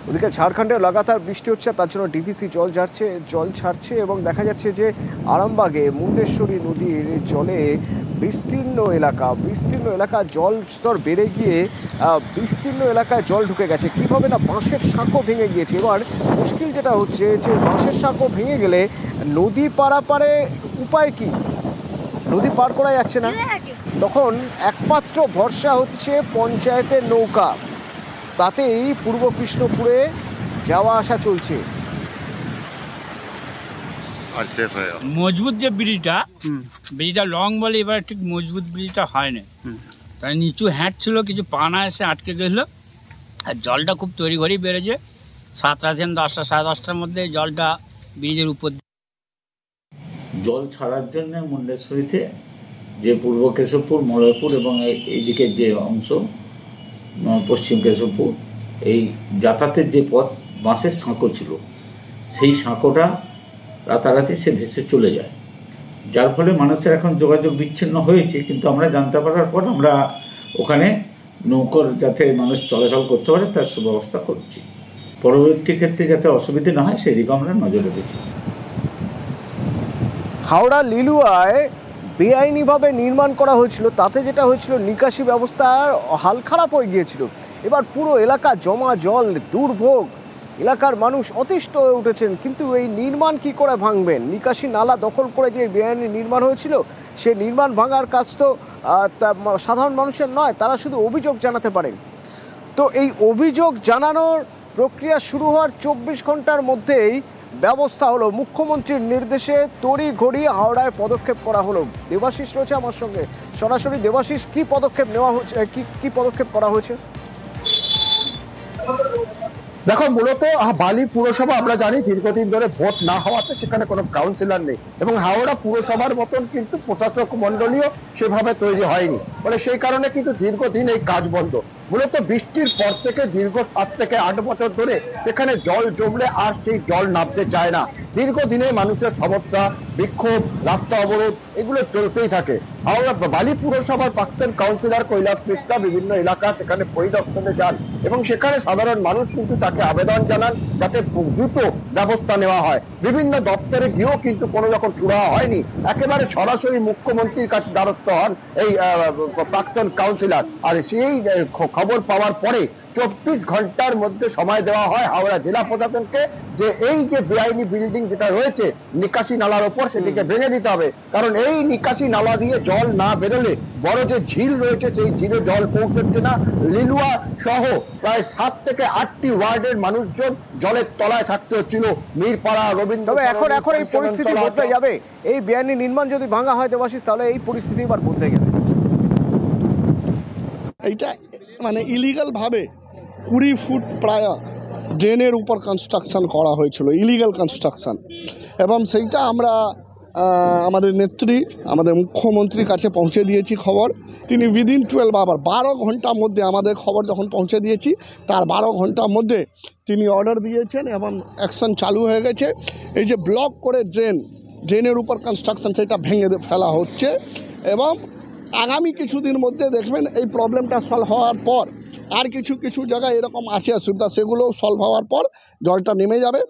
ওদিকে ঝাড়খণ্ডে লাগাতার বৃষ্টি হচ্ছে, তার জন্য ডিভিসি জল ছাড়ছে এবং দেখা যাচ্ছে যে আরামবাগে মুন্ডেশ্বরী নদীর জলে বিস্তীর্ণ এলাকা জল স্তর বেড়ে গিয়ে বিস্তীর্ণ এলাকায় জল ঢুকে গেছে। কীভাবে না, বাঁশের সাঁকো ভেঙে গিয়েছে। এবার মুশকিল যেটা হচ্ছে যে বাঁশের সাঁকো ভেঙে গেলে নদী পারাপারে উপায় কি? নদী পার করা যাচ্ছে না, তখন একমাত্র ভরসা হচ্ছে পঞ্চায়েতের নৌকা। তাতেই পূর্ব কৃষ্ণপুরে যাওয়া আসা চলছে। মজবুত যে ব্রিজটা লং বলে, এবার ঠিক মজবুত ব্রিজটা হয়নি। তাই নিচু হ্যাট ছিল, কিছু পানা এসে আটকে গেছিল, আর জলটা খুব তৈরি ঘরেই বেড়েছে। 7টা থেকে 10টা, 10:30টার মধ্যে জলটা ব্রিজের উপর। জল ছাড়ার জন্য মুন্ডেশ্বরীতে যে পূর্ব কেশবপুর, মলয়পুর এবং এইদিকের যে অংশ পশ্চিম কেশবপুর, এই যাতায়াতের যে পথ বাঁশের সাঁকো ছিল, সেই সাঁকোটা রাতারাতি সে ভেসে চলে যায়, যার ফলে মানুষের এখন যোগাযোগ বিচ্ছিন্ন হয়েছে। কিন্তু আমরা জানতে পারার পর আমরা ওখানে নৌকোর যাতে মানুষ চলাচল করতে পারে তার সুব্যবস্থা করছি। পরবর্তী ক্ষেত্রে যাতে অসুবিধে না হয় সেই দিকে আমরা নজর রেখেছি। হাওড়া লিলুয়ায় বেআইনিভাবে নির্মাণ করা হয়েছিল, তাতে যেটা হয়েছিল নিকাশি ব্যবস্থার হাল খারাপ হয়ে গিয়েছিল। এবার পুরো এলাকা জমা জল, দুর্ভোগ, এলাকার মানুষ অতিষ্ঠ হয়ে উঠেছেন। কিন্তু এই নির্মাণ কি করে ভাঙবেন? নিকাশি নালা দখল করে যে বেআইনি নির্মাণ হয়েছিল, সে নির্মাণ ভাঙার কাজ তো সাধারণ মানুষের নয়, তারা শুধু অভিযোগ জানাতে পারেন। তো এই অভিযোগ জানানোর প্রক্রিয়া শুরু হওয়ার 24 ঘন্টার মধ্যেই ব্যবস্থা হলো। মুখ্যমন্ত্রীর নির্দেশে তড়িঘড়ি হাওড়ায় পদক্ষেপ করা হলো। দেবাশিস রয়েছে আমার সঙ্গে সরাসরি। দেবাশিস, কি পদক্ষেপ নেওয়া হচ্ছে, কি পদক্ষেপ করা হয়েছে? দেখো, মূলত বালি পুরসভা আমরা জানি দীর্ঘদিন ধরে ভোট না হওয়াতে সেখানে কোনো কাউন্সিলর নেই, এবং হাওড়া পুরসভার মতন কিন্তু প্রশাসক মন্ডলীও সেভাবে তৈরি হয়নি, ফলে সেই কারণে কিন্তু দীর্ঘদিন এই কাজ বন্ধ। মূলত বৃষ্টির পর থেকে দীর্ঘ 7 থেকে 8 বছর ধরে সেখানে জল জমলে আর সেই জল নামতে চায় না। দীর্ঘদিনে মানুষের সমস্যা, বিক্ষোভ, রাস্তা অবরোধ এগুলো চলতেই থাকে। হাওড়া বালি পুরসভার প্রাক্তন কাউন্সিলর কৈলাস মিশ্রা বিভিন্ন এলাকা সেখানে পরিদর্শনে যান, এবং সেখানে সাধারণ মানুষ কিন্তু তাকে আবেদন জানান যাতে দ্রুত ব্যবস্থা নেওয়া হয়। বিভিন্ন দপ্তরে গিয়েও কিন্তু কোনো রকম চূড়া হয়নি। একেবারে সরাসরি মুখ্যমন্ত্রীর কাছে দ্বারস্থ হন এই প্রাক্তন কাউন্সিলর, আর সেই খবর পাওয়ার পরে 24 ঘন্টার মধ্যে সময় দেওয়া হয় হাওড়া জেলা প্রশাসনকে যে এই যে বেআইনি বিল্ডিং যেটা রয়েছে নিকাশি নালার ওপর, সেটিকে ভেঙে দিতে হবে। কারণ এই নিকাশি নালা দিয়ে জল না বেরোলে বড় যে ঝিল রয়েছে সেই ঝিলে জল পৌঁছচ্ছে না। লিলুয়া সহ প্রায় 7 থেকে 8টি ওয়ার্ডের মানুষজন জলের তলায় থাকতে হচ্ছিল। মিরপাড়া, রবীন্দ্র। তবে এখন এই পরিস্থিতি বদলে যাবে। এই বেআইনি নির্মাণ যদি ভাঙা হয় দেবাশিস, তাহলে এই পরিস্থিতি এবার বদলে যাবে। এইটা মানে ইলিগাল ভাবে 20 ফুট প্রায় ড্রেনের উপর কনস্ট্রাকশন করা হয়েছিল, ইলিগাল কনস্ট্রাকশন, এবং সেইটা আমরা আমাদের নেত্রী, আমাদের মুখ্যমন্ত্রীর কাছে পৌঁছে দিয়েছি খবর। তিনি উইদিন 12 ঘন্টার মধ্যে আমাদের খবর যখন পৌঁছে দিয়েছি, তার 12 ঘন্টার মধ্যে তিনি অর্ডার দিয়েছেন এবং অ্যাকশন চালু হয়ে গেছে। এই যে ব্লক করে ড্রেনের উপর কনস্ট্রাকশন, সেটা ভেঙে ফেলা হচ্ছে, এবং আগামী কিছুদিন মধ্যে দেখবেন এই প্রবলেমটা সলভ হওয়ার পর আর কিছু জায়গায় এরকম আছে অসুবিধা, সেগুলো সলভ হওয়ার পর জলটা নেমে যাবে।